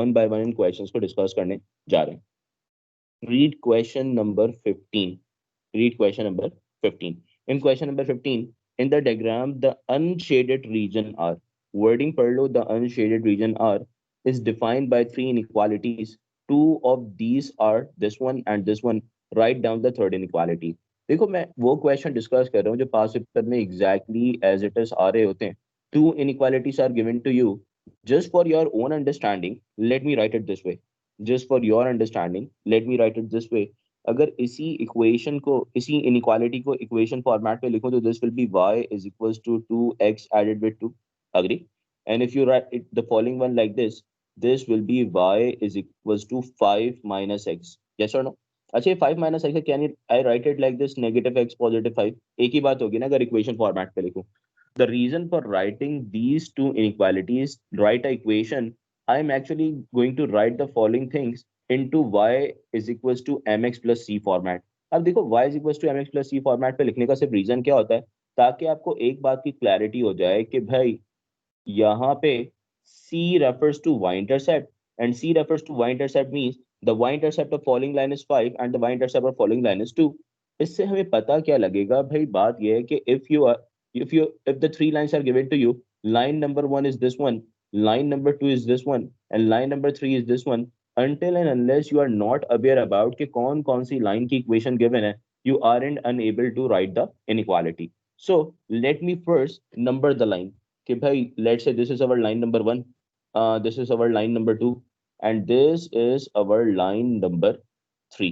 One by one in questions को discuss करने जा रहे हैं. Read question number 15. Read question number 15. In question number 15, in the diagram, the unshaded region R, wording per lo, the unshaded region R is defined by three inequalities. Two of these are this one and this one. Write down the third inequality. देखो मैं वो question discuss कर रहा हूँ जो पास paper में exactly as it is आ रहे होते हैं. Two inequalities are given to you. Just for your own understanding, let me write it this way. Just for your understanding, let me write it this way. अगर इसी equation को इसी inequality को equation format पे लिखो तो this will be y is equals to 2x added with 2. Agree. And if you write it the following one like this will be y is equals to 5 minus x. Yes और no. अच्छा ये 5 minus x can I write it like this negative x positive 5. एक ही बात होगी ना अगर equation format पे लिखूं. The reason for writing these two inequalities, write a equation, I am actually going to write the following things into y is equals to mx plus c format. अब देखो y is equals to mx plus c format पे लिखने का सिर्फ reason क्या होता है ताकि आपको एक बात की क्लैरिटी हो जाए कि भाई यहाँ पे c refers to y intercept and c refers to y intercept means the y intercept of falling line is 5 and the y intercept of falling line is 2. इससे हमें पता क्या लगेगा भाई बात यह है कि if the three lines are given to you, line number 1 is this one, line number 2 is this one and line number 3 is this one. Until and unless you are not aware about कि कौन सी line की equation given है, you aren't unable to write the inequality. So let me first number the line. कि भाई let's say this is our line number 1, this is our line number 2 and this is our line number 3.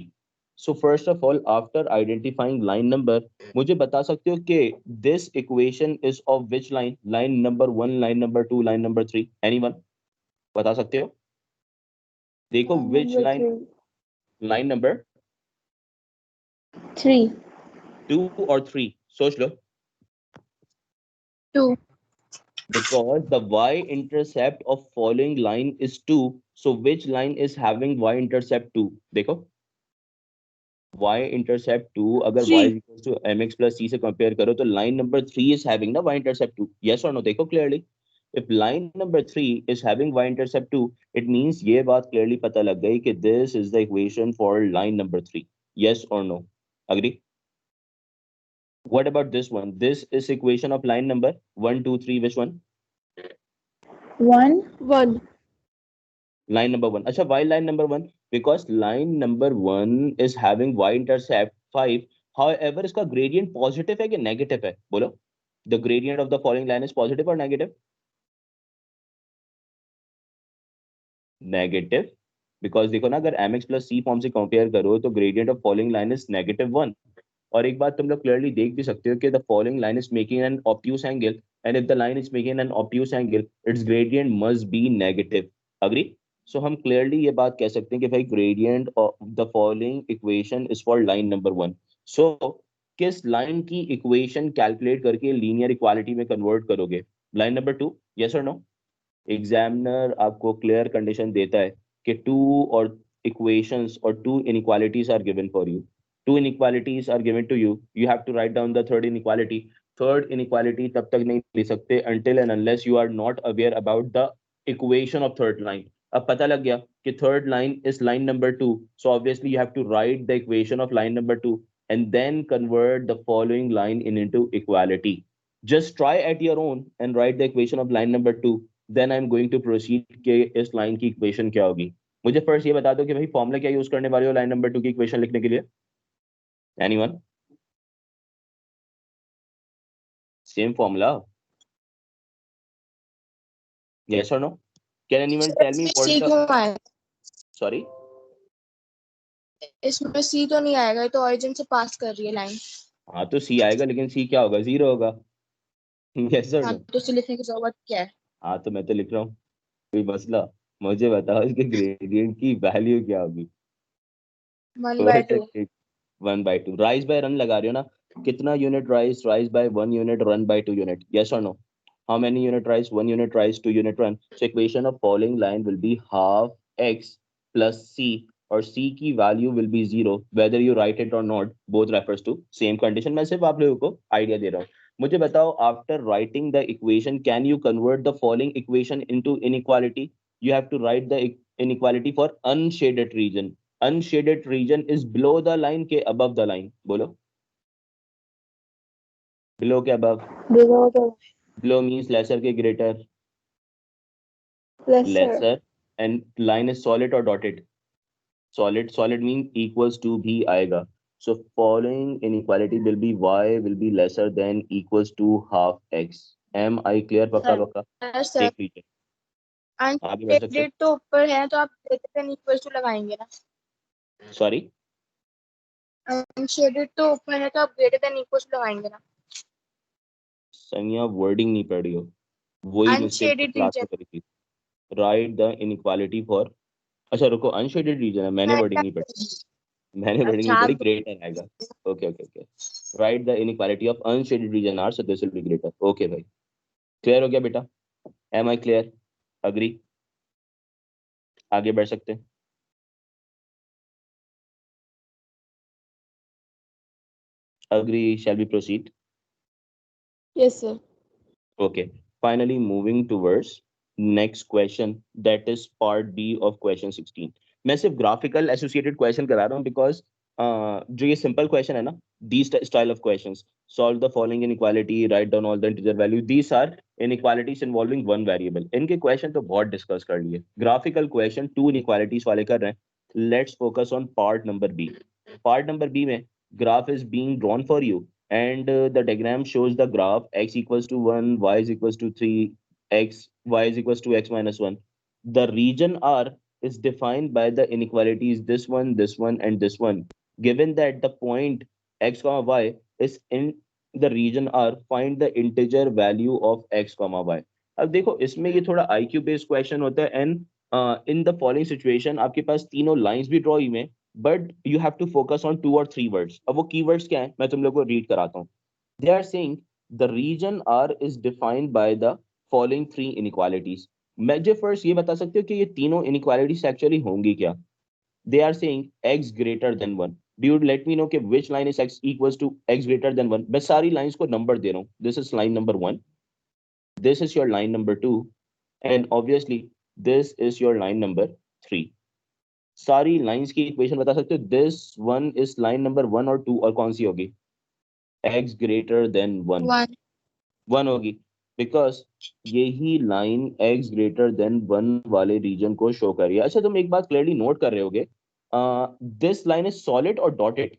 So first of all, after identifying line number, मुझे बता सकते हो कि this equation is of which line? Line number 1, line number 2, line number 3. Anyone? बता सकते हो? देखो which Number line? three. Line number 3. 2 or 3? सोच लो. 2. Because the y-intercept of following line is 2. So which line is having y-intercept 2? देखो. y-intercept 2 अगर y is 3. equals to mx plus c से compare करो तो line number 3 is having the y-intercept 2. Yes or no? देखो clearly. If line number 3 is having y-intercept 2, it means ये बात clearly पता लग गई कि this is the equation for line number 3. Yes or no? Agree? What about this one? This is equation of line number 1, 2, 3. Which one? 1. 1. Line number 1. Acha, why line number 1? Because line number 1 is having y-intercept 5. However, इसका gradient positive है कि negative है? बोलो. The gradient of the following line is positive or negative? Negative. Because देखो ना अगर mx plus c form से compare करो तो gradient of following line is -1. और एक बात तुम लोग क्लियरली देख भी सकते हो कि the following line is making an obtuse angle and if the line is making an obtuse angle, its gradient must be negative. Agree? So हम क्लियरली ये बात कह सकते हैं कि भाई gradient of the following equation is for line number 1. So किस line की इक्वेशन कैलकुलेट करके लीनियर इक्वालिटी में कन्वर्ट करोगे? Line number 2? यस और नो? एग्जामिनर आपको क्लियर कंडीशन देता है कि टू और इक्वेशंस और two inequalities are given for you. Two inequalities are given to you. You have to write down the third inequality. Third inequality तब तक नहीं ले सकते until and unless you are not aware about the equation of third line. अब पता लग गया कि third line is line number 2. So obviously you have to write the equation of line number 2 and then convert the following line into equality. Just try at your own and write the equation of line number 2. Then I'm going to proceed कि इस line की equation क्या होगी. मुझे first ये बता दो कि भाई फॉर्मूला क्या यूज करने वाले हो line number 2 की equation लिखने के लिए. Anyone? Same formula? Yes or no? Can anyone tell me what C the... क्यों आएगा? Sorry? इसमें C तो नहीं आएगा, ये तो origin से पास कर रही है लाइन. हाँ तो C आएगा लेकिन C क्या होगा? 0 होगा. Yes or हाँ no? तो C लिखने की जरूरत क्या है? हाँ तो मैं तो लिख रहा हूँ. कोई मसला? मुझे बताओ इसके ग्रेडियंट की वैल्यू क्या होगी? 1/2. 1/2. राइज बाय रन लगा रहे हो ना? कितना unit rise by 1 unit, run by 2 unit. Yes और no? How many unit rise? 1 unit rise, 2 unit run. So equation of falling line will be half x plus c, or c की value will be 0 whether you write it or not. Both refers to same condition. मैं सिर्फ आप लोगों को idea दे रहा हूँ. मुझे बताओ after writing the equation can you convert the following equation into inequality? You have to write the inequality for unshaded region. Unshaded region is below the line के above the line. बोलो. Below के above. Below the Below means lesser के greater. Lesser. And line is solid or dotted? Solid. Solid means equals to भी आएगा. So following inequality will be y will be lesser than equals to half x. Am I clear? पक्का पक्का. Sir देख लीजिए. आगे बढ़ सकते हैं. अनशेडेड तो ऊपर है तो आप ग्रेटर देन इक्वल टू लगाएंगे ना. सॉरी. अनशेडेड तो ऊपर है तो आप ग्रेटर देन इक्वल टू लगाएंगे ना. संज्ञा वर्डिंग नहीं पढ़ी हो. वही मिस्टेक अनशेडेड क्लास में रीजन. करी थी. Right the inequality for. अच्छा रुको. अनशेडेड रीजन है. मैंने वर्डिंग नहीं पढ़ी. मैंने वर्डिंग नहीं अच्छा पढ़ी. ग्रेटर आएगा. Okay okay okay. Write the inequality of unshaded region R, so this will be greater. Okay भाई. क्लियर हो गया बेटा? Am I clear? अग्री? आगे बढ़ सकते हैं. Agree. Shall we proceed? Yes sir. Okay, finally moving towards next question, that is part B of question 16. मैं सिर्फ graphical associated question करा रहा हूँ because जो ये simple question है ना, these style of questions, solve the following inequality, write down all the integer value, these are inequalities involving one variable. इनके question तो बहुत discuss कर लिए. Graphical question 2 inequalities वाले कर रहे हैं. Let's focus on part number B. Part number B में graph is being drawn for you. And the diagram shows the graph x equals to 1, y is equals to 3, y is equals to x minus 1. The region R is defined by the inequalities this one, and this one. Given that the point x comma y is in the region R, find the integer value of x comma y. अब देखो इसमें ये थोड़ा IQ based question होता है. And in the following situation आपके पास तीनों lines भी draw हुई हैं, but you have to focus on 2 or 3 words. अब वो keywords क्या हैं मैं तुम लोग को read कराता हूँ. They are saying the region R is defined by the following 3 inequalities. मैं जो first ये बता सकते हो कि ये तीनों inequalities actually होंगी क्या. They are saying x greater than 1. Do you let me know कि which line is x equals to x greater than 1? मैं सारी lines को number दे रहा हूँ. This is line number 1. This is your line number 2. And obviously this is your line number 3. सारी lines की equation बता सकते हो. This one is line number 1 और 2 और कौन सी होगी? x greater than 1. 1 होगी बिकॉज यही लाइन x ग्रेटर देन 1 वाले रीजन को शो कर रही है. अच्छा तुम एक बात क्लियरली नोट कर रहे होगे. दिस लाइन इज सॉलिड और डॉटेड?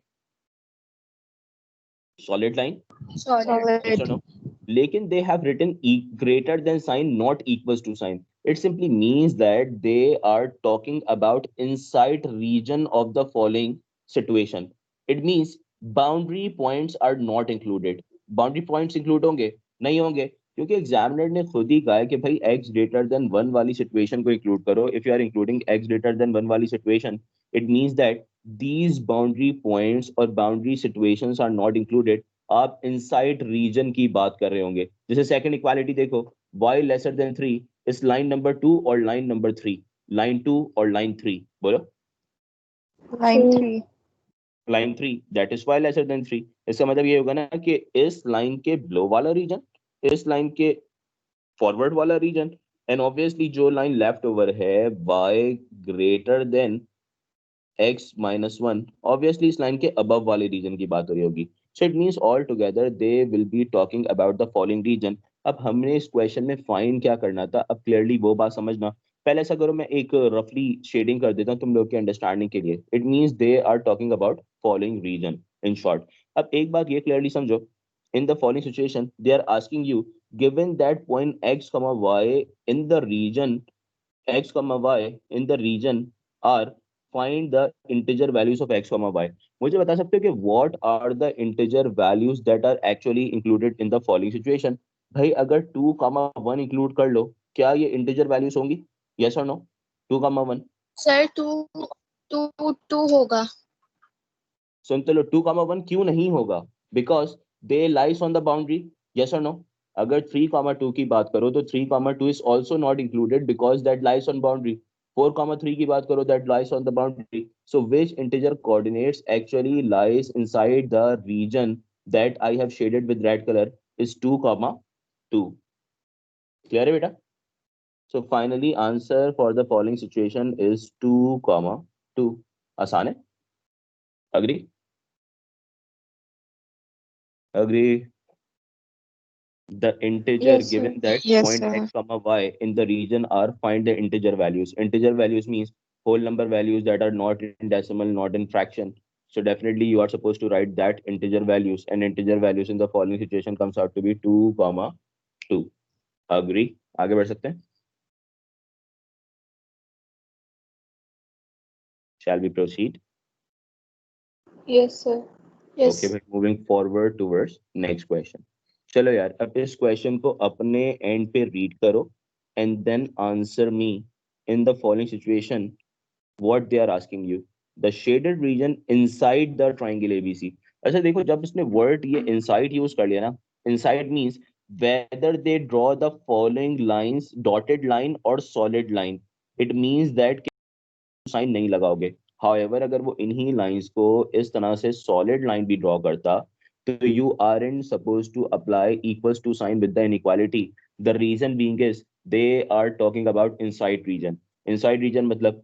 Solid line. सॉलिड. लेकिन they have written greater than sign, not equals to sign. It simply means that they are talking about inside region of the following situation. It means boundary points are not included. Boundary points include होंगे? नहीं होंगे क्योंकि examiner ने खुद ही कहा है कि भाई x greater than 1 वाली सिचुएशन को इंक्लूड करो. If you are including x greater than 1 वाली situation, it means that these boundary points or boundary situations are not included. आप इनसाइड रीजन की बात कर रहे होंगे. जैसे सेकंड इक्वालिटी देखो, y लेसर देन 3 इस लाइन नंबर 2 और लाइन नंबर 3. लाइन 2 और लाइन 3 बोलो. Line 3. Line 3 that is y lesser then 3. इसका मतलब ये होगा ना कि इस लाइन के बिलो वाला रीजन, इस लाइन के फॉरवर्ड वाला रीजन, एंड ऑब्वियसली जो लाइन लेफ्ट ओवर है y greater then x minus 1, obviously इस लाइन के above वाले रीजन की बात हो रही होगी. So it means all together they will be talking about the following region. अब हमने इस क्वेश्चन में फाइंड क्या करना था, अब क्लियरली वो बात समझना. पहले ऐसा करो मैं एक रफली शेडिंग कर देता हूँ तुम लोग के अंडरस्टैंडिंग के लिए. It means they are talking about following region in short. अब एक बात ये क्लियरली समझो. In the following situation, they are asking you, given that point x comma y in the region x comma y in the region are, find the integer values of x comma y. मुझे बता सकते हो कि what are the integer values that are actually included in the following situation. भाई अगर 2 comma 1 include कर लो, क्या ये integer values होंगी? Yes or no? 2 comma 1. Sir 2 होगा. सुनते लो. 2 comma 1 क्यों नहीं होगा? Because they lies on the boundary. Yes or no? अगर 3 comma 2 की बात करो तो 3 comma 2 is also not included because that lies on boundary. 4 comma 3 की बात करो that lies on the boundary. So which integer coordinates actually lies inside the region that I have shaded with red color is 2 comma 2. Clear है बेटा? So finally answer for the following situation is 2, 2. आसान है? Agree? Agree? The integer Yes, sir. given that Yes, point sir. x comma y in the region are find the integer values. Integer values means whole number values that are not in decimal, not in fraction. So definitely you are supposed to write that integer values, and integer values in the following situation comes out to be 2, 2. Agree? आगे बढ़ सकते हैं? Shall we proceed? Yes, sir. Okay Yes. भाई, moving forward towards next question. चलो यार, अब इस question को अपने एंड पे रीड करो and then answer me in the following situation what they are asking you. The shaded region inside the triangle ABC. अच्छा देखो, जब इसने वर्ड ये इनसाइड यूज कर लिया ना, inside means whether they draw the following lines dotted line or solid line, it means that साइन नहीं लगाओगे. हाउएवर अगर वो इन्हीं लाइंस को इस तरह से सॉलिड लाइन भी ड्रॉ करता, तो you are in suppose to apply equals to sign with the inequality. The region being is they are talking about inside region. Inside region मतलब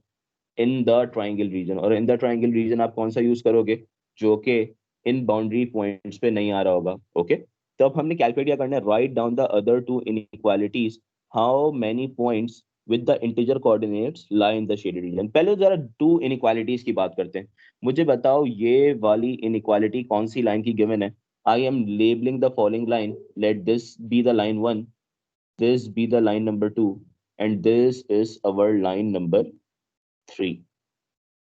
इन द ट्राइंगल रीजन, और in the triangle reason आप कौन सा use करोगे? जो कि इन boundary points पे नहीं आ रहा होगा. ओके, तो अब हमने कैलकुलेट क्या करना है? Write down the other two inequalities. How many points with the integer coordinates lie in the shaded region. पहले जरा टू इनइक्वालिटीज की बात करते हैं. मुझे बताओ ये वाली इनइक्वालिटी कौन सी लाइन की गिवन है? I am labelling the following line. Let this be the line 1, this be the line number 2, and this is our line number 3.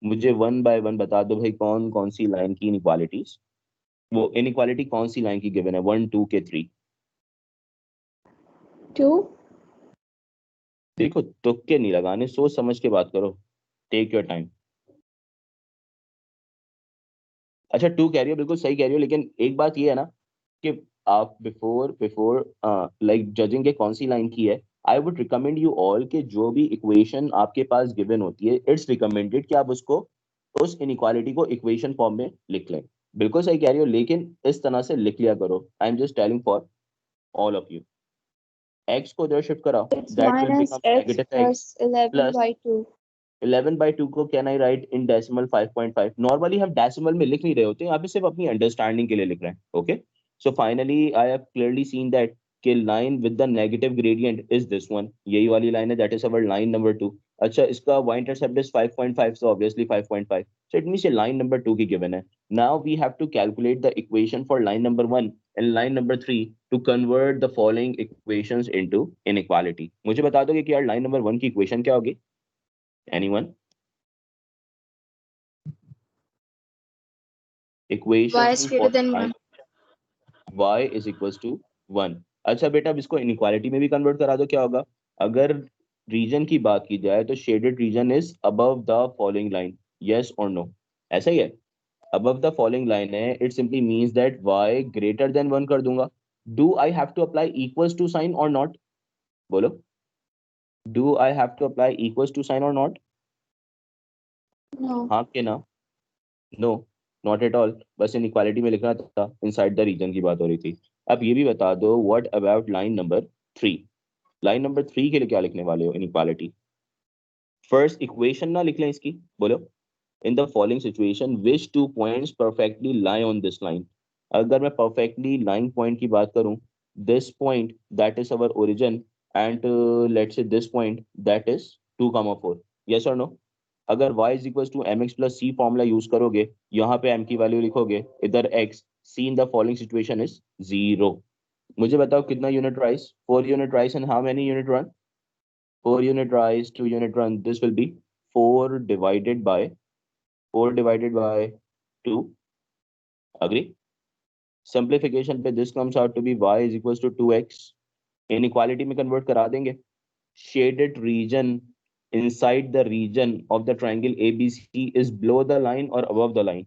मुझे वन बाय वन बता दो भाई, कौन कौन सी लाइन की इनइक्वालिटीज, वो इनइक्वालिटी कौन सी लाइन की गिवन है 1, 2 के 3? 2. देखो, तुक्के नहीं लगाने, सोच समझ के बात करो. Take your time. अच्छा 2 कह रही हो, बिल्कुल सही कह रही हो, लेकिन एक बात ये है ना कि आप बिफोर बिफोर लाइक जजिंग के कौन सी लाइन की है, I would recommend you all कि जो भी इक्वेशन आपके पास गिवन होती है, इट्स रिकमेंडेड कि आप उसको, उस इनइक्वालिटी को इक्वेशन फॉर्म में लिख लें. बिल्कुल सही कह रही हो, लेकिन इस तरह से लिख लिया करो. I am just telling for all of you. X को इधर शिफ्ट कराओ, It's that will minus become x negative x plus 11 plus by 2. 11/2 को can I right in decimal 5.5. Normally हम डेसिमल में लिख नहीं रहे होते, यहाँ पे सिर्फ अपनी अंडरस्टैंडिंग के लिए लिख रहे हैं. Okay, so finally I have clearly seen that कि line with the negative gradient is this one. यही वाली लाइन है, that is our line number 2. अच्छा, इसका y intercept is 5.5, so obviously 5.5. So it means ये लाइन नंबर 2 की given है. Now we have to calculate the equation for line number 1 and line number 3 to convert the following equations into inequality. मुझे बता दोगे कि यार line number 1 की equation क्या होगी? Anyone? Y is equation greater for than line 1. y is equals to 1. अच्छा बेटा, अब इसको इनइक्वालिटी में भी कन्वर्ट करा दो, क्या होगा? अगर रीजन की बात की जाए तो shaded region is above the following line. Yes और नो? ऐसा ही है. अबव द फॉलोइंग लाइन है, it simply means that y greater than 1 कर दूंगा. Do I have to apply equals to sign और नॉट? बोलो, do I have to apply equals to sign और नॉट? No. हाँ के ना? No, not at all. बस इनइक्वालिटी में लिखना था, इनसाइड द रीजन की बात हो रही थी. अब ये भी बता दो, what about line number 3? Line number 3 के लिए क्या लिखने वाले हो इनइक्वालिटी? फर्स्ट इक्वेशन ना लिख लें इसकी. बोलो, in the following situation which two points perfectly lie on this line. अगर मैं परफेक्टली लाइन पॉइंट की बात करूं, this point that is our origin, and let's say this point that is 2, 4. Yes और नो? अगर y is equal to M X plus C formula use करोगे, यहाँ पे m की वैल्यू लिखोगे, इधर x, C in the following situation is 0. मुझे बताओ कितना unit rise? 4 unit rise. And how many unit run? 4 unit rise, 2 unit run. This will be 4 divided by 4 divided by 2. Agree? Simplification पे this comes out to be y is equals to 2x. Inequality में convert करा देंगे. Shaded region inside the region of the triangle ABC is below the line or above the line?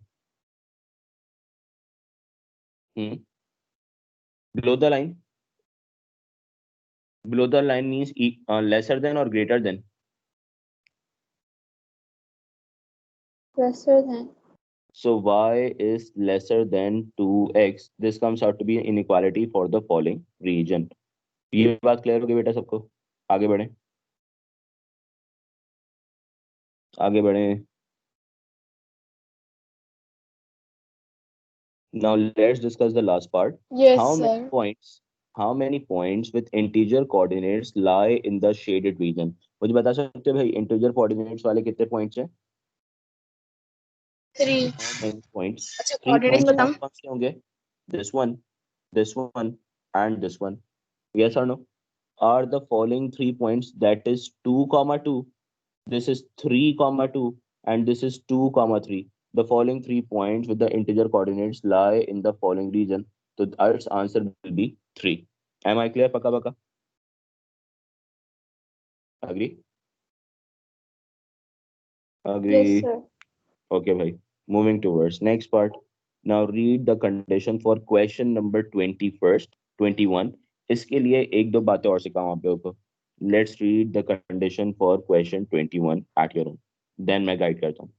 Below the line. Below the line means lesser than or greater than? Lesser than. So y is lesser than 2x. This comes out to be an inequality for the following region. ये बात clear हो गई बेटा सबको? आगे बढ़े. आगे बढ़े. Now let's discuss the last part. Yes, How many sir. points? How many points with integer coordinates lie in the shaded region? मुझे बता सकते हो भाई integer coordinates वाले कितने points हैं? 3. How many points? अच्छा, 3 coordinates points कौन बताओ. कौन से होंगे? This one, and this one. Yes or no? Are the following 3 points, that is 2 comma 2, this is 3 comma 2, and this is 2 comma 3. The following 3 points with the integer coordinates lie in the following region. So our answer will be 3. Am I clear? Paka paka? Agree? Yes, Agree. sir. Okay, bhai. Moving towards next part. Now read the condition for question number 21. इसके लिए एक दो बातें और सिखाऊं आप लोगों को. Let's read the condition for question 21 at your own. Then मैं guide करता हूँ.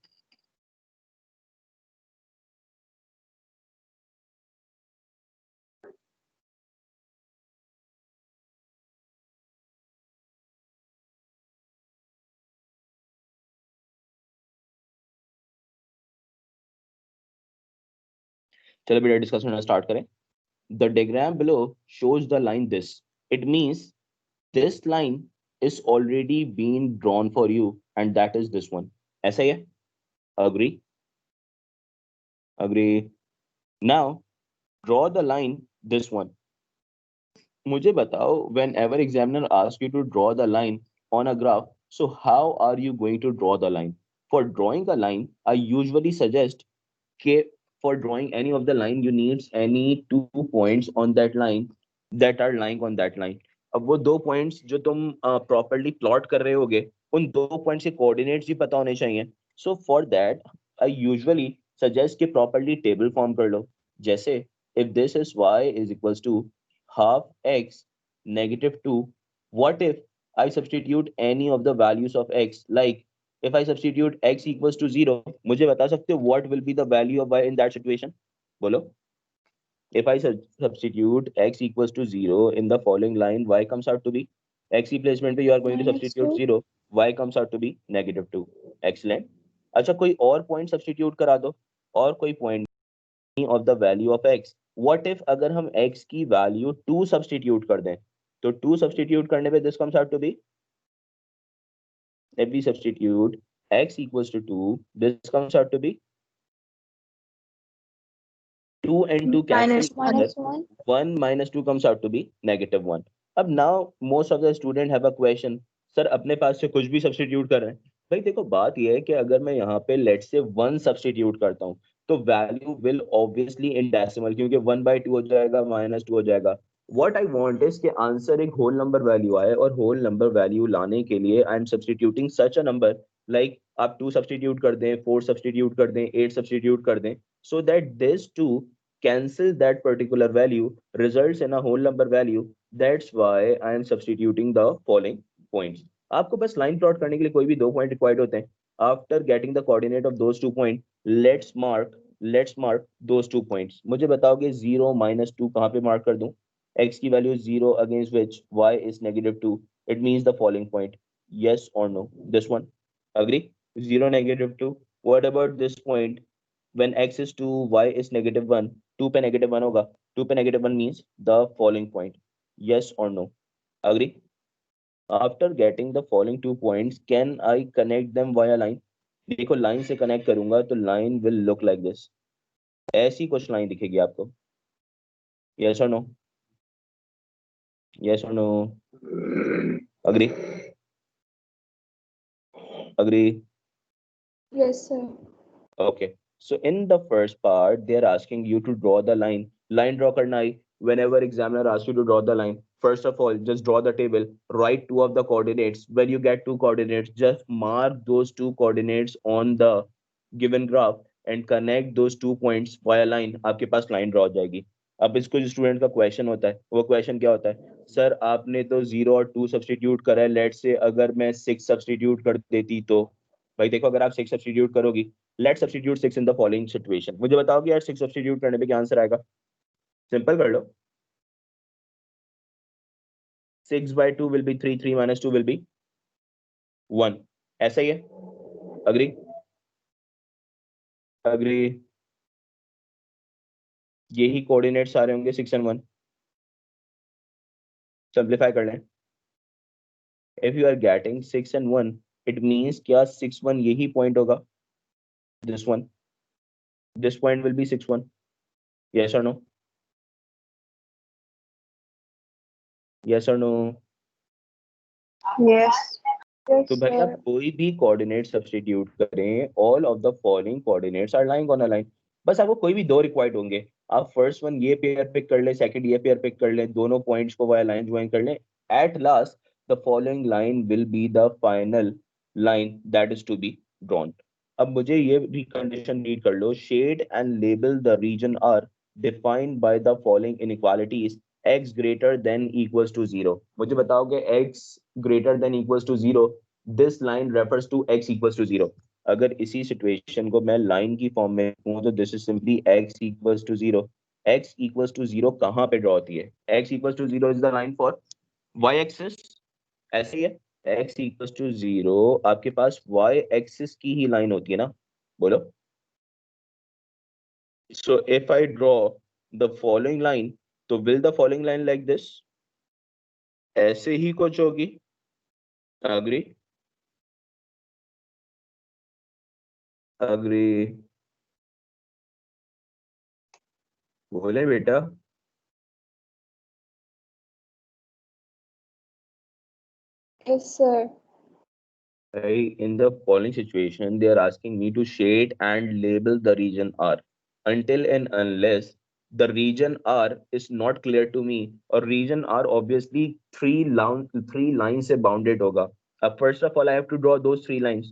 चलो बेटा डिस्कशन स्टार्ट करें. The diagram below shows the line this. It means this line is already been drawn for you, and that is this one. ऐसा ही है? Agree? Agree. Now draw the line this one. मुझे बताओ, whenever examiner asks you to draw the line on a graph, so how are you going to draw the line? For drawing a line, I usually suggest that for drawing any of the line, you need any 2 points on that line that are lying on that line. अब वो 2 points जो तुम properly plot कर रहे होगे, उन 2 points के coordinates भी पता होने चाहिए. So for that, I usually suggest कि properly table form कर लो. जैसे if this is y is equals to half x negative 2, what if I substitute any of the values of x, like if I substitute x equals to 0, मुझे बता सकते हो what will be the value of y in that situation? बोलो. If I substitute x equals to 0 in the following line, y comes out to be x replacement पे you are going to substitute 2. 0, y comes out to be negative 2. Excellent. अच्छा, कोई और point substitute करा दो, और कोई point of the value of x. What if अगर हम x की value 2 substitute कर दें, तो 2 substitute करने पे this comes out to be, if we substitute x equals to 2, this comes out to be 2 and 2 cancel. Minus 1. 1 minus 2 comes out to be negative 1. अब now most of the student have a question, sir अपने पास से कुछ भी substitute कर रहे हैं. भाई देखो, बात ये है कि अगर मैं यहाँ पे लेट से 1 सब्स्टिट्यूट करता हूँ, तो value will obviously in decimal, क्योंकि 1/2 हो जाएगा, -2 हो जाएगा. व्हाट आई वांट इज कि आंसर एक होल नंबर वैल्यू आए, और होल नंबर वैल्यू लाने के लिए I am substituting such a number, like आप 2 सब्स्टिट्यूट कर दें, 4 सब्स्टिट्यूट कर दें, 8 सब्स्टिट्यूट कर दें, so that this 2 cancel that particular value, results in a whole number value. That's why I am substituting the following points. आपको बस line plot करने के लिए कोई भी 2 पॉइंट रिक्वायर्ड होते हैं. After getting the coordinate of those 2 point, let's mark those 2 points. मुझे बताओगे 0 -2 कहाँ पे मार्क कर दूं? x की value 0 against which y is -2. It means the following point. yes or no? This one. Agree? 0 -2. What about this point? When x is 2, y is -1, 2 पे -1 होगा. 2 पे -1 means the following point. Yes or no? Agree? After getting the following 2 points, can I connect them via line? देखो, line से connect करूंगा तो line will look like this. ऐसी कुछ line दिखेगी आपको. Yes or no? Yes or no? Agree? Agree? Yes, sir. Okay. So in the first part, they're asking you to draw the line. Line draw karna hai. Whenever examiner asks you to draw the line, first of all, just draw the table. Write 2 of the coordinates. When you get 2 coordinates, just mark those 2 coordinates on the given graph and connect those 2 points via line. आपके पास line draw हो जाएगी. अब इसको जो student का question होता है, वो क्वेश्चन क्या होता है? सर आपने तो 0 और 2 सब्स्टिट्यूट करा है, लेट से अगर मैं 6 सब्स्टिट्यूट कर देती तो. भाई देखो, अगर आप 6 सब्स्टिट्यूट करोगी, let substitute 6 in the following situation. मुझे बताओ कि यार 6 सब्स्टिट्यूट करने पे क्या आंसर आएगा? सिंपल कर लो. 6/2 will be 3, 3 - 2 will be 1. ऐसा ही है. अग्री अग्री यही कोऑर्डिनेट्स आ रहे होंगे 6 and 1. सिंप्लीफाई कर लें. If you are getting 6 and 1 it means क्या 6 1 यही पॉइंट होगा. This one, this point will be 6 1. Yes और नो? यस और नो? Yes. Yes, तो भाई आप sir. कोई भी कोऑर्डिनेट सब्स्टिट्यूट करें, all of the following coordinates are lying on a line. बस आपको कोई भी दो रिक्वायर्ड होंगे. आप फर्स्ट वन ये पेयर पिक कर लें, सेकंड ये पेयर पिक कर लें, दोनों पॉइंट्स को वाया लाइन ज्वाइन कर लें. At last the following line will be the final line that is to be drawn. अब मुझे ये भी कंडीशन रीड कर लो. Shade and label the region R defined by the following inequalities x greater than equals to 0. मुझे बताओगे x greater than equals to 0, this line refers to x equals to 0. अगर इसी सिचुएशन को मैं line की form में कहूं तो this is simply x equals to 0. x equals to 0 कहां पे ड्रॉ होती है? x equals to 0 is the line for y axis. ऐसे ही है. x equals to 0 आपके पास y एक्सिस की ही लाइन होती है ना. बोलो. So if I draw the following line, तो will the following line like this? ऐसे ही कुछ होगी. अग्री अग्री बोले बेटा. Yes, sir. In the following situation, they are asking me to shade and label the region R. Until and unless the region R is not clear to me, or region R obviously three lines से bounded होगा. First of all, I have to draw those three lines.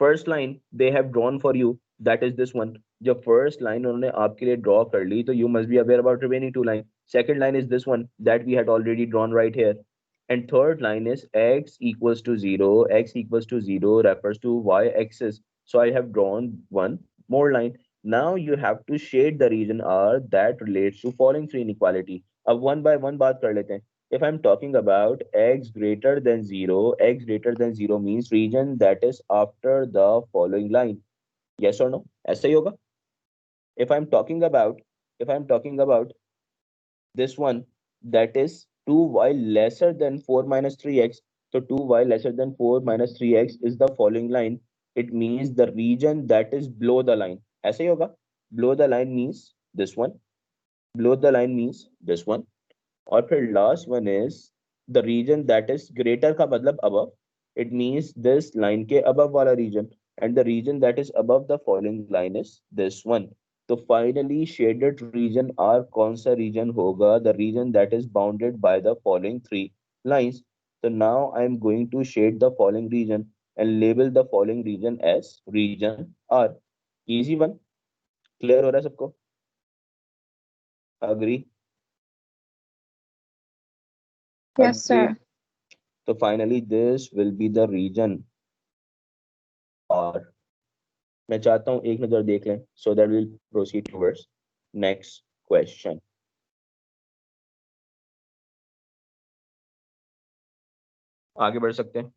First line they have drawn for you, that is this one. जब first line उन्होंने आपके लिए draw कर ली, तो you must be aware about remaining two line. Second line is this one that we had already drawn right here. And third line is x equals to 0. X equals to 0 refers to y-axis. So I have drawn one more line. Now you have to shade the region R that relates to following three inequality. अब one by one बात कर लेते हैं. If I'm talking about x greater than 0, x greater than 0 means region that is after the following line. Yes or no? ऐसा ही होगा. If I'm talking about, if I'm talking about this one, that is 2y lesser than 4 minus 3x. So 2y lesser than 4 minus 3x is the following line. It means the region that is below the line. ऐसे ही होगा. Below the line means this one. Below the line means this one. और फिर last one is the region that is greater का मतलब above. It means this line के above वाला region. And the region that is above the following line is this one. तो finally shaded region R कौन सा region होगा? The region that is bounded by the following three lines. तो now I am going to shade the following region and label the following region as region R. Easy one. Clear हो रहा है सबको? Agree? Yes, sir. तो फाइनली this will be the region R. मैं चाहता हूं एक नजर देख लें so that will proceed towards next question. आगे बढ़ सकते हैं.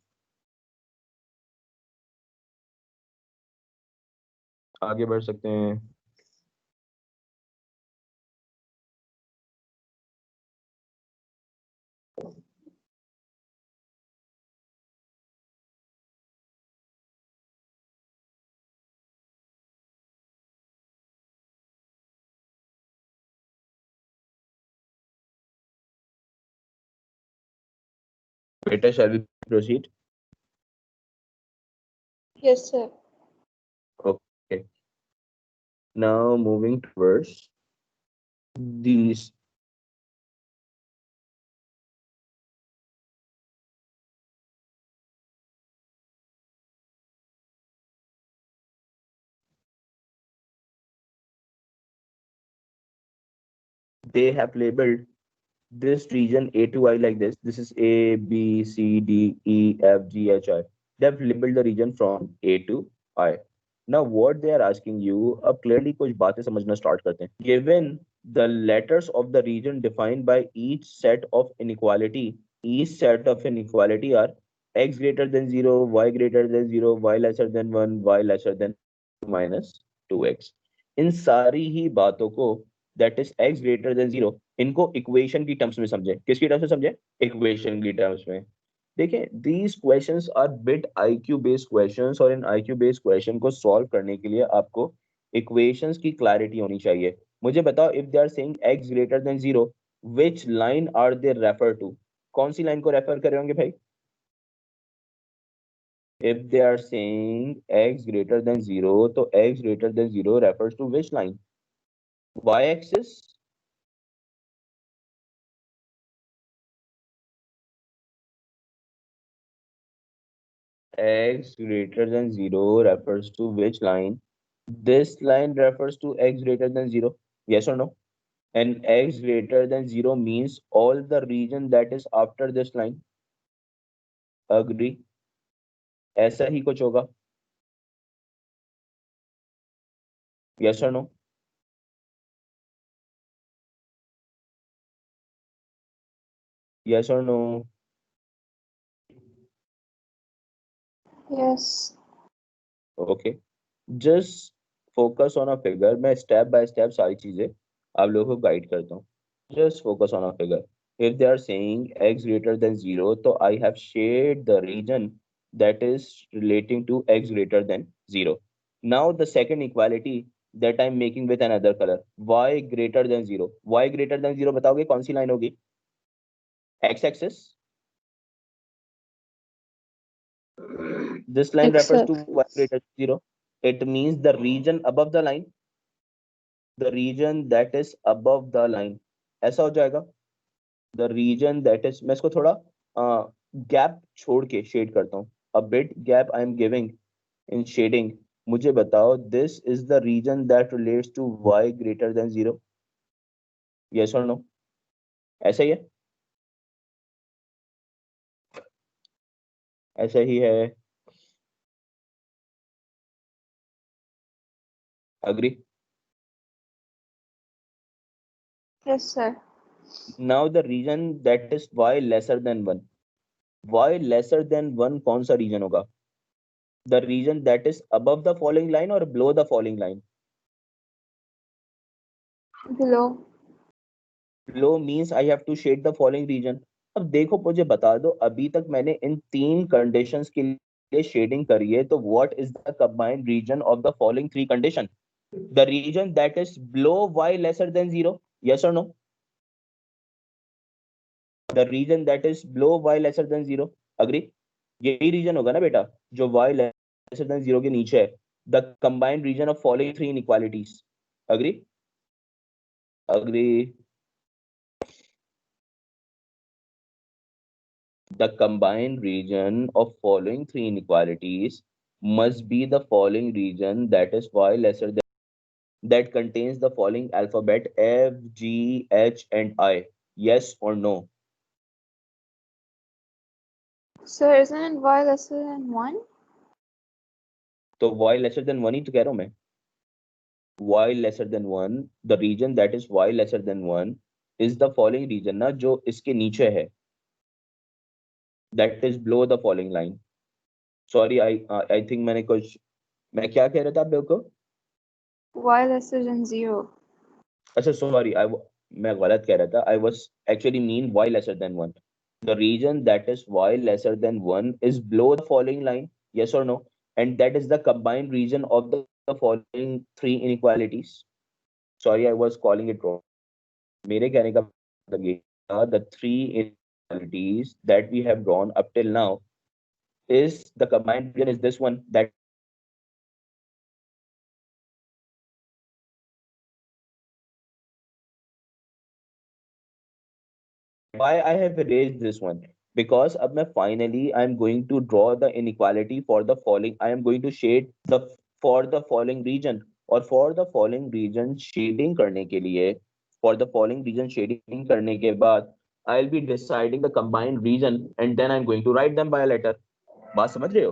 आगे बढ़ सकते हैं. बेटा shall we proceed? Yes, sir. Okay. Now moving towards these. They have labeled this region A to I like this. This is A, B, C, D, E, F, G, H, I. They have labeled the region from A to I. Now what they are asking you, अब clearly कुछ बातें समझना start करते हैं. Given the letters of the region defined by each set of inequality are x greater than 0, y greater than 0, y lesser than 1, y lesser than minus 2x. इन सारी ही बातों को that is x greater than 0 इनको equation की terms में समझे. किसकी terms में समझे? इक्वेशन की टर्म्स में. देखिए these questions are bit IQ based questions और इन आईक्यू बेस्ड क्वेश्चन को सॉल्व करने के लिए आपको इक्वेशंस की क्लैरिटी होनी चाहिए. मुझे बताओ if they are saying x greater than 0 which line are they refer to. कौन सी लाइन को रेफर कर रहे होंगे भाई? If they are saying x greater than 0, तो x greater than 0 refers to which line? Y-axis? X greater than 0 refers to which line? This line refers to x greater than 0. Yes or no? And x greater than 0 means all the region that is after this line. Agree? ऐसा ही कुछ होगा. Yes or no? Yes or no? Yes. Okay. Just focus on a figure. मैं step by step सारी चीजें आप लोगों को guide करता हूँ. Just focus on a figure. If they are saying x greater than 0, so I have shaded the region that is relating to x greater than 0. Now the second equality that I'm making with another color, y greater than 0. Y greater than 0 बताओगे कौन सी line होगी? X axis. This line refers to y greater than 0. It means the region above the line. The region that is above the line. ऐसा हो जाएगा. The region that is, मैं इसको थोड़ा गैप छोड़ के शेड करता हूँ. A bit gap I am giving in shading. मुझे बताओ this is the region that relates to y greater than 0. Yes or no? ऐसा ही है. ऐसा ही है. Agree? Yes, sir. Now the region that is y lesser than 1. Y lesser than 1 कौन सा region होगा? The region that is above the falling line or below the falling line? Below. Below means I have to shade the falling region. अब देखो मुझे बता दो अभी तक मैंने इन तीन कंडीशंस के लिए शेडिंग करी है तो what is the combined region of the following three condition? The region that is below y lesser than 0. Yes और no? The region that is below y lesser than 0. Agree? यही region होगा ना बेटा जो y lesser than 0 के नीचे है. The combined region of following three inequalities. Agree? Agree? The combined region of following three inequalities must be the following region that is y lesser than that contains the following alphabet F, G, H, and I. Yes or no? Sir, isn't y lesser than 1? तो y lesser than 1 ही तो कह रहा हूं मैं. Y lesser than 1, the region that is y lesser than 1 is the following region ना जो इसके नीचे है. That is below the following line. Sorry, I think मैंने कुछ मैं क्या कह रहा था आप लोगों को? Y lesser than 0. अच्छा सॉरी मैं गलत कह रहा था. I was actually mean y lesser than 1. The region that is y lesser than 1 is below the following line. Yes or no? And that is the combined region of the following three inequalities. Sorry, I was calling it wrong. मेरे कहने का मतलब ये था the three inequalities that we have drawn up till now is the combined region is this one that why I have erased this one because अब मैं finally I am going to draw the inequality for the following. I am going to shade the for the following region और for the following region shading करने के लिए for the following region shading करने के बाद I'll be deciding the combined region and then I'm going to write them by a letter. बात समझ रहे हो?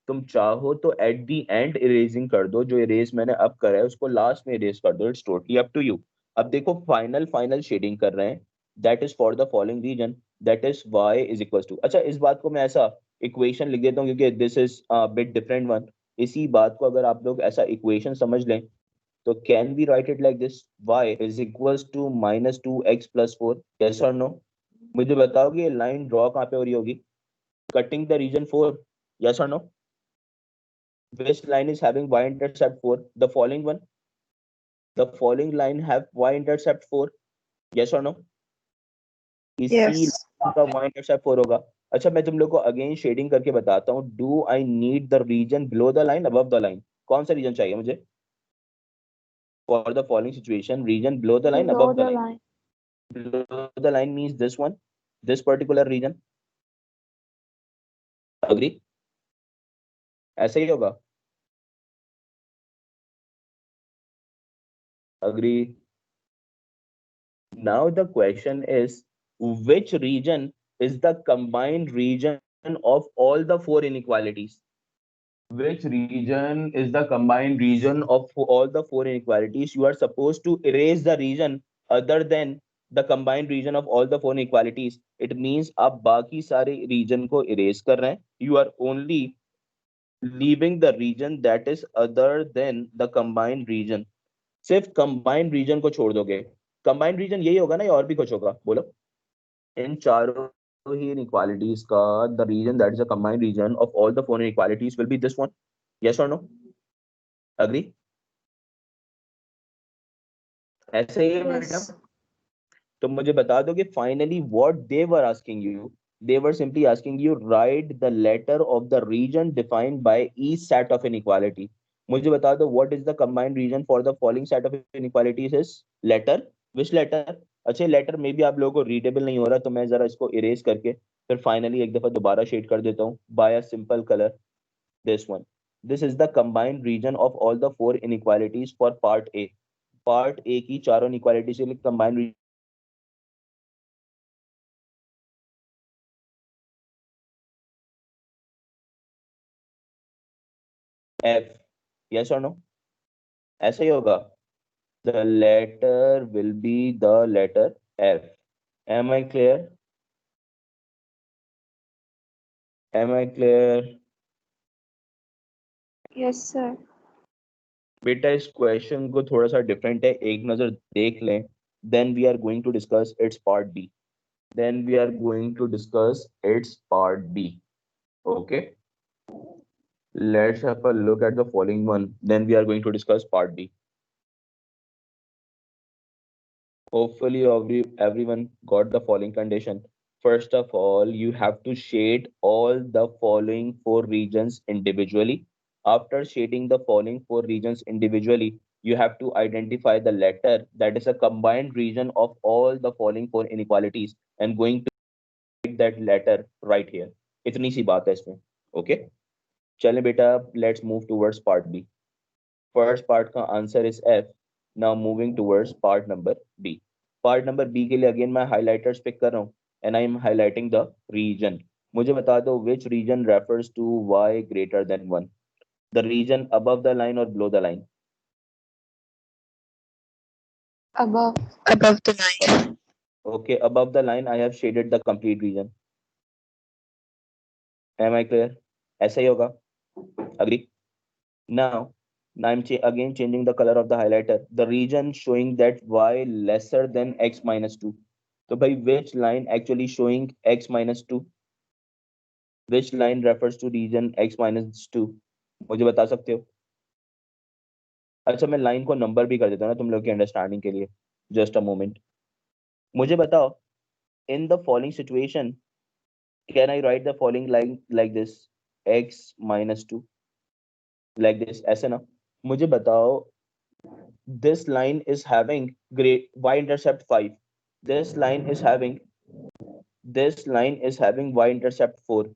तुम चाहो तो एट दी एंड इरेजिंग कर दो. जो इरेज मैंने अब करा है उसको लास्ट में इरेज कर दो. It's totally up to you. अब देखो फाइनल शेडिंग कर रहे हैं. That is for the following region that is y is equal to. अच्छा इस बात को मैं ऐसा इक्वेशन लिख देता हूँ क्योंकि this is bit different one. इसी बात को अगर आप लोग ऐसा इक्वेशन समझ लें तो can we write it like this, y is equals to -2x+4, yes और नो? मुझे बताओगे ये लाइन ड्रॉ कहाँ पे हो रही होगी? Cutting the region 4, yes or no? Which line is having y intercept 4? The following one. The following line have y intercept 4, yes or no? इसी Yes. line का y intercept 4 होगा। अच्छा मैं तुम लोग को अगेन शेडिंग करके बताता हूँ। Do I need the region below the line above the line? कौन सा रीजन चाहिए मुझे for the following situation? Region below the line Below above the the line? line. Below the line means this one, this particular region. Agree? ऐसे ही होगा? Agree. Now the question is, which region is the combined region of all the four inequalities? Which region is the combined region of all the four inequalities? You are supposed to erase the region other than the combined region of all the four inequalities. It means आप बाकी सारे region को erase कर रहे हैं. You are only leaving the region that is other than the combined region. सिर्फ combined region को छोड़ दोगे. Combined region यही होगा ना या और भी कुछ होगा? बोलो. इन चारों ही inequalities का the region that is a combined region of all the four inequalities will be this one. Yes or no? Agree? ऐसे ही है बेटा. Yes. तो मुझे बता दो कि finally what they were asking you. They were simply asking you write the letter of the region defined by each set of inequality. मुझे बता दो what is the combined region for the following set of inequalities is letter. Which letter? अच्छा letter में भी आप लोगों को readable नहीं हो रहा तो मैं जरा इसको इरेज करके फिर फाइनली एक दफा दोबारा शेड कर देता हूँ by a simple colour. This one. This is the combined region of all the four inequalities for part A. Part A की चारों इनइक्वालिटीज के लिए कंबाइंड एफ. यस और नो? ऐसा ही होगा. The letter will be the letter F. Am I clear? Am I clear? Yes, sir. बेटा इस क्वेश्चन को थोड़ा सा डिफरेंट है, एक नजर देख लें. Then we are going to discuss its part B. Then we are going to discuss its part B. Okay, let's have a look at the following one, then we are going to discuss part B. Hopefully everyone got the following condition. First of all, you have to shade all the following four regions individually. After shading the following four regions individually, you have to identify the letter that is a combined region of all the following four inequalities and going to write that letter right here. इतनी सी बात है इसमें. Okay, चलें बेटा, let's move towards part B. First part का answer is F. Now moving towards part number B. Part number B के लिए again मैं highlighters pick कर रहा हूँ and I am highlighting the region. मुझे बता दो which region refers to y greater than 1. The region above the line or below the line? Above. Above the line. Okay, above the line I have shaded the complete region. Am I clear? ऐसा ही होगा. Agree? Now I'm again changing the color of the highlighter. The region showing that y lesser than x minus 2. So by which line actually showing x minus 2? Which line refers to region x minus 2? मुझे बता सकते हो? अच्छा मैं line को number भी कर देता हूँ ना तुम लोग की अंडरस्टैंडिंग के लिए. Just a moment. मुझे बताओ इन the following situation can I right the following line like this x minus 2 like this, ऐसे ना? मुझे बताओ this line is having great y intercept 5. This line is having y intercept 4.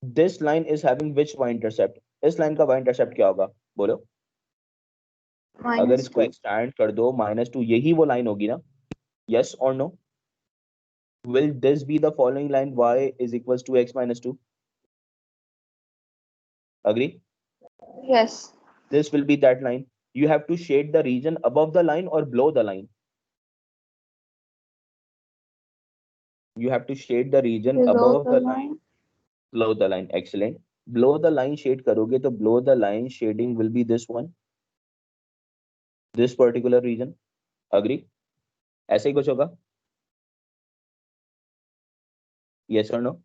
This line is having which y intercept? इस line का y intercept क्या होगा? बोलो. अगर Minus इसको 2. एक्सटेंड कर दो -2, यही वो लाइन होगी ना? yes or no? Will this be the following line y is equals to x minus 2? Agree? Yes. This will be that line. You have to shade the region above the line or below the line. You have to shade the region Below above the the line line. below the line. Excellent. Below the line shade करोगे तो below the line shading will be this one, this particular region. Agree? ऐसे ही कुछ होगा? Yes or no?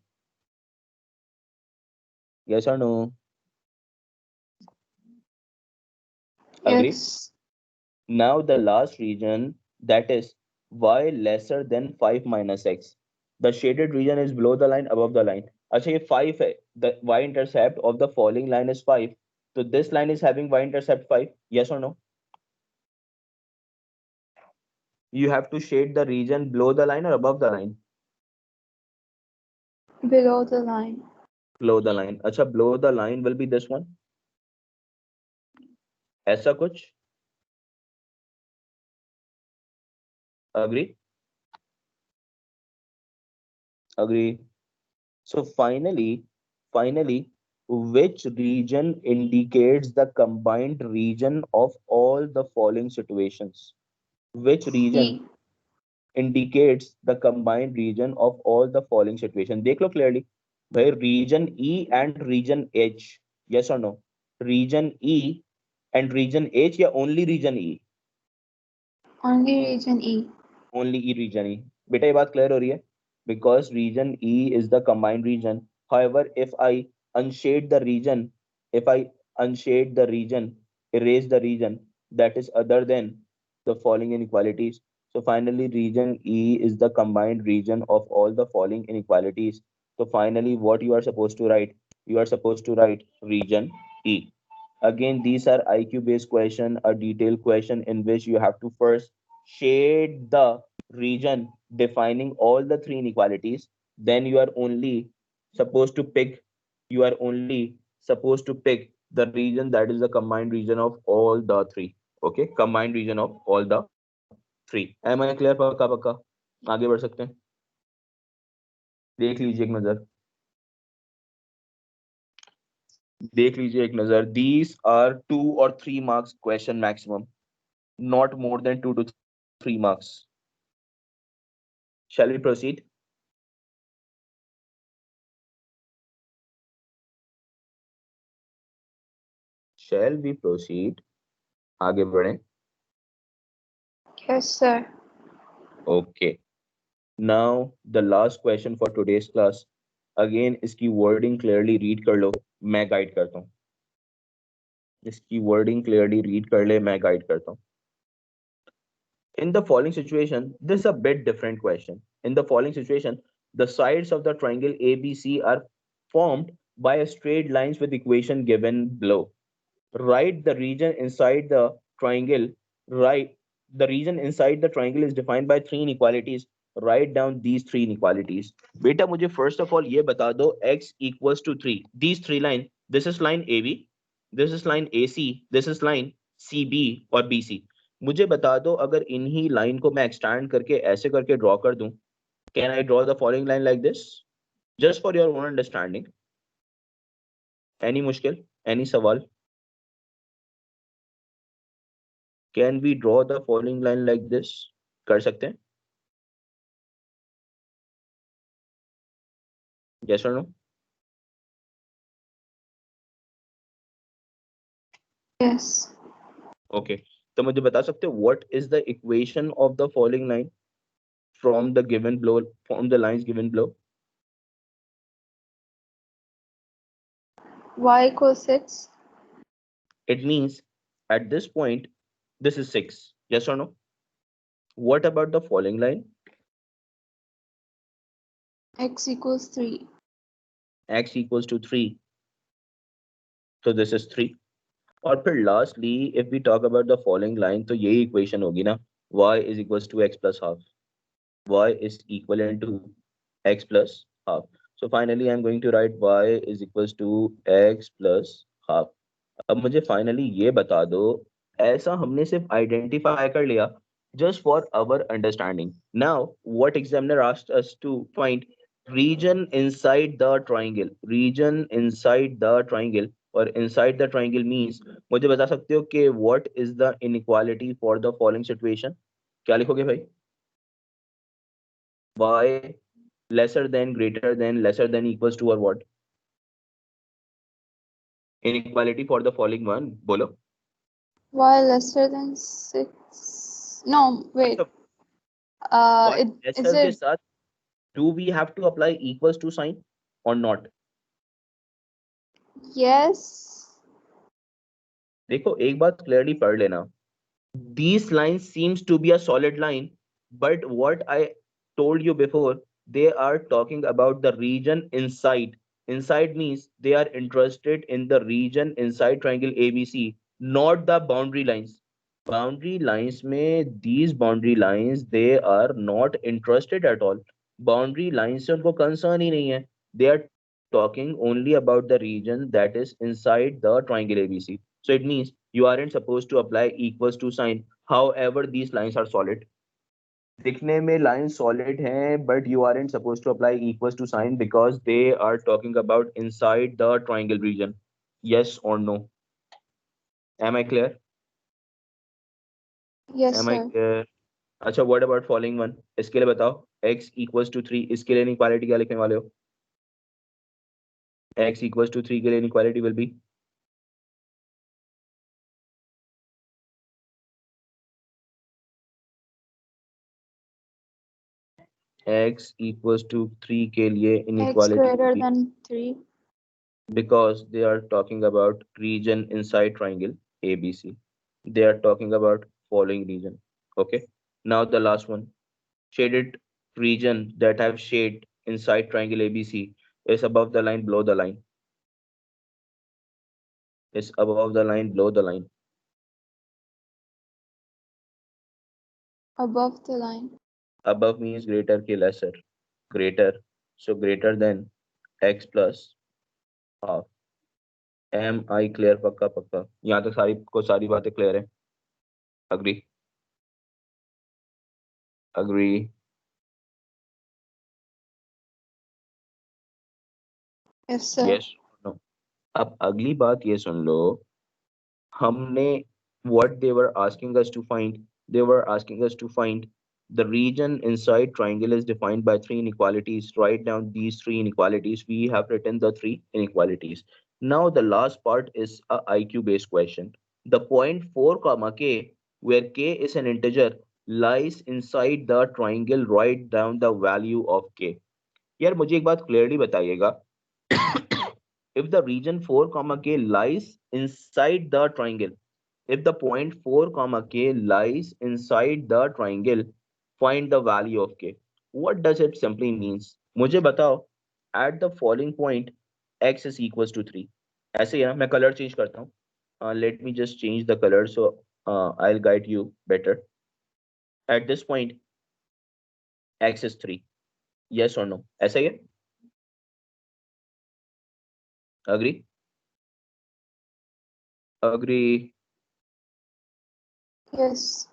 Yes or no? Agree? Yes. Now the last region, that is y lesser than 5 minus x. The shaded region is below the line, above the line. अच्छा ये 5 है. The y intercept of the falling line is 5. So this line is having y intercept 5. Yes or no? You have to shade the region below the line or above the line? Below the line. Below the line. अच्छा below the line will be this one. ऐसा कुछ? Agree? Agree. So finally, which region indicates the combined region of all the following situations? Which region C. indicates the combined region of all the following situations? देख लो clearly. भाई region E and region H. Yes or no? Region E and region H या only region E? Only region E. Only E region E. बेटा ये बात clear हो रही है? Because region E is the combined region. However, if I unshade the region, if I unshade the region, erase the region that is other than the following inequalities. So finally, region E is the combined region of all the following inequalities. So finally, what you are supposed to write? You are supposed to write region E. Again, these are IQ based question, a detailed question in which you have to first shade the region defining all the three inequalities. Then you are only supposed to pick, you are only supposed to pick the region that is the combined region of all the three. Okay, combined region of all the three. Am I clear? पक्का पक्का आगे बढ़ सकते हैं. देख लीजिए एक नजर, देख लीजिए एक नजर. These are 2 or 3 marks question maximum, not more than 2 to 3 marks. Shall we proceed? Shall we proceed? आगे बढ़ें. Yes, sir. Okay. Now the last question for today's class. Again इसकी wording clearly read कर लो, मैं guide करता हूँ. इसकी wording clearly read कर ले, मैं guide करता हूँ. In the following situation, this is a bit different question. In the following situation, the sides of the triangle ABC are formed by a straight lines with equation given below. Write the region inside the triangle. Right, the region inside the triangle is defined by three inequalities. Write down these three inequalities. बेटा मुझे first of all ये बता दो x equals to 3. These three lines, this is line AB, this is line AC, this is line CB और BC. मुझे बता दो अगर इन्हीं लाइन को मैं एक्सटेंड करके ऐसे करके ड्रॉ कर दूं, can I draw the following line like this? Just for your own understanding. Any मुश्किल, एनी सवाल? Can we draw the following line like this? कर सकते हैं? यस और नो? Yes. ओके, तो मुझे बता सकते हो what is the equation of the following line from the given below, from the lines given below? Y equals 6. It means at this point this is 6. Yes or no? What about the following line? X equals 3. X equals to 3. So this is 3. और फिर lastly if we talk about the following line तो यही equation होगी ना, y is equals to x plus half. Y is equivalent to x plus half. So finally I'm going to write y is equals to x plus half. अब मुझे finally ये बता दो, ऐसा हमने सिर्फ identify कर लिया just for our understanding. Now what examiner asked us to find region inside the triangle. Region inside the triangle or inside the triangle means मुझे बता सकते हो कि what is the inequality for the following situation? क्या लिखोगे भाई? Y lesser than, greater than, lesser than, equals to or what? Inequality for the following one, बोलो. Y lesser than 6. No, wait. अच्छा, y Is lesser के it साथ do we have to apply equals to sign or not? yes? देखो एक बात clearly पढ़ लेना. These lines seems to be a solid line, but what I told you before, they are talking about the region inside. Inside means they are interested in the region inside triangle ABC, not the boundary lines. Boundary lines में these boundary lines they are not interested at all. Boundary lines से उनको concern ही नहीं है. They are talking only about the region that is inside the triangle ABC. So it means you aren't supposed to apply equals to sign. However, these lines are solid. दिखने में line solid हैं but you aren't supposed to apply equals to sign because they are talking about inside the triangle region. Yes or no? Am I clear? Yes, Am I sir. clear? अच्छा, what about following one? इसके लिए बताओ. x equals to 3, इसके लिए inequality क्या लिखने वाले हो? x equals to 3 के लिए inequality will be x equals to 3 के लिए X inequality will greater be than 3. because they are talking about region inside triangle ABC. They are talking about following region. Okay. Now the last one. Shaded region that have shade inside triangle ABC is above the line, below the line. Is above the line, below the line. Above the line. Above means greater के lesser. Greater. So greater than x plus half. Am I clear? पक्का पक्का. यहाँ तक सारी बातें clear है. Agree. Agree. Yes, sir. Yes. No. अब अगली बात ये सुन लो. हमने what they were asking us to find, they were asking us to find the region inside triangle is defined by three inequalities. Write down these three inequalities. We have written the three inequalities. Now the last part is a IQ based question. The point 4 comma k, where k is an integer, lies inside the triangle. Write down the value of k. यार मुझे एक बात clearly बताइएगा. If the region 4 comma k lies inside the triangle, if the point 4 comma k lies inside the triangle, find the value of k. What does it simply means? मुझे बताओ. At the following point, x is equals to 3. ऐसे ही है ना. मैं color change करता हूँ. Let me just change the color so I'll guide you better. At this point, x is 3. Yes or no? ऐसा ही है. Agree? Agree. Yes.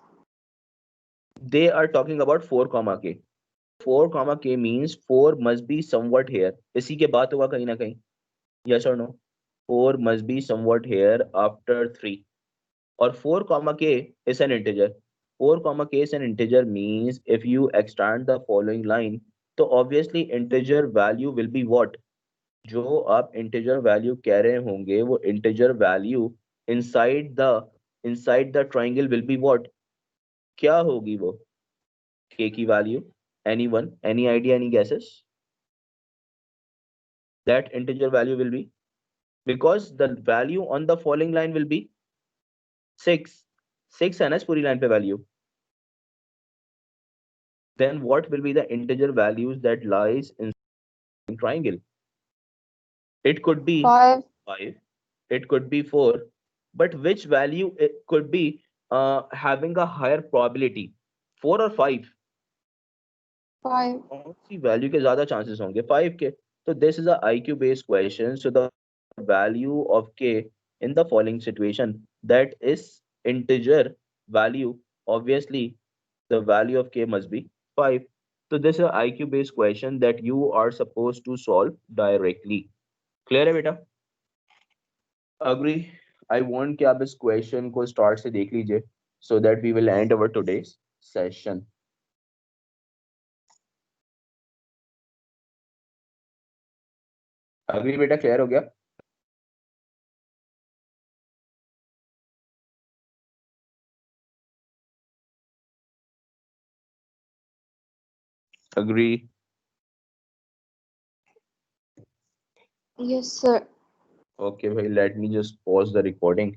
They are talking about 4 comma k. 4 comma k means 4 must be somewhat here. इसी के बात होगा कहीं ना कहीं. Yes or no? 4 must be somewhat here after 3. Or 4 comma k is an integer. 4 comma k is an integer means if you extend the following line, तो obviously integer value will be what? जो आप integer value कह रहे होंगे वो integer value inside the triangle will be what? क्या होगी वो? K की value? Anyone? Any idea? Any guesses? That integer value will be, because the value on the following line will be 6. 6 है ना इस पूरी line पे value. Then what will be the integer values that lies in triangle? It could be 5. 5. It could be 4. But which value it could be having a higher probability? 4 or 5? 5. कौन सी value के ज़्यादा chances होंगे? 5 के. So this is a IQ based question. So the value of k in the following situation, that is integer value, obviously the value of k must be 5. So this is a IQ based question that you are supposed to solve directly. Clear है बेटा? Agree? I want कि आप इस question को start से देख लीजिए so that we will end our today's session. Agree बेटा? Clear हो गया? Agree? Yes, sir. Okay, bhai, let me just pause the recording